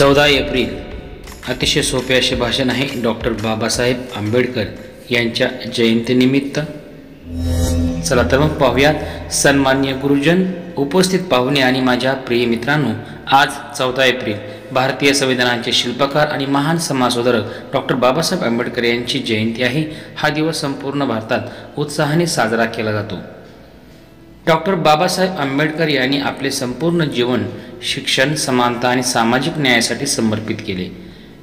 14 April अतिशय सोपे असे भाषण आहे डॉक्टर बाबासाहेब आंबेडकर यांच्या जयंतीनिमित्त। चला तर मग पाहूयात। सन्माननीय गुरुजन, उपस्थित पाहुणे आणि माझ्या प्रिय मित्रांनो, आज 14 एप्रिल भारतीय संविधानाचे शिल्पकार आणि महान समाजसुधारक डॉक्टर बाबासाहेब आंबेडकर यांची जयंती आहे। हा दिवस संपूर्ण भारतात उत्साहाने साजरा केला जातो। डॉक्टर बाबासाहेब आंबेडकर यांनी आपले संपूर्ण जीवन शिक्षण, समानता आणि सामाजिक न्यायासाठी समर्पित केले।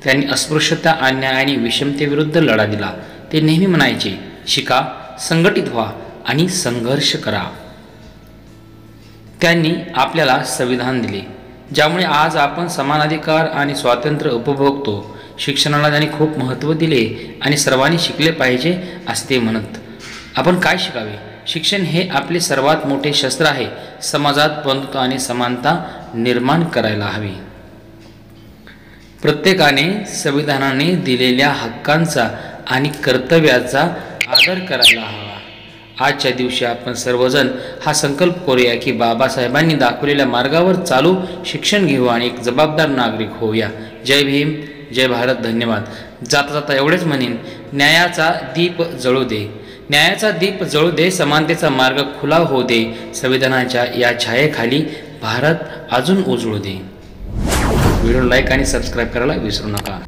त्यांनी अस्पृश्यता, अन्याय आणि विषमतेविरुद्ध लढा दिला। ते नेहमी म्हणायचे, शिका, संघटित व्हा आणि संघर्ष करा। त्यांनी आपल्याला संविधान दिले, ज्यामुळे आज आपण समान अधिकार आणि स्वातंत्र्य उपभोगतो। शिक्षणाला त्यांनी खूप महत्त्व दिले आणि सर्वांनी शिकले पाहिजे असे ते म्हणत। आपण काय शिकावे? शिक्षण हे आपले सर्वात मोठे शस्त्र आहे। समाजात बंधुता आणि समानता निर्माण करायला हवी। प्रत्येकाने संविधानाने दिलेल्या हक्कांचा आणि कर्तव्याचा आदर करायला हवा। आजच्या दिवशी आपण सर्वजण हा संकल्प करूया की बाबासाहेबांनी दाखवलेल्या मार्गावर चालू, शिक्षण घेऊ आणि एक जबाबदार नागरिक होऊया। जय भीम, जय भारत, धन्यवाद। जाता जाता एवढेच म्हणेन, न्यायाचा दीप जळू दे, न्यायाचा दीप जळू दे, समानतेचा मार्ग खुला होऊ दे, संविधानाच्या या छायेखाली भारत अजून उजळू दे। व्हिडिओ लाईक आणि सबस्क्राईब करायला विसरू नका।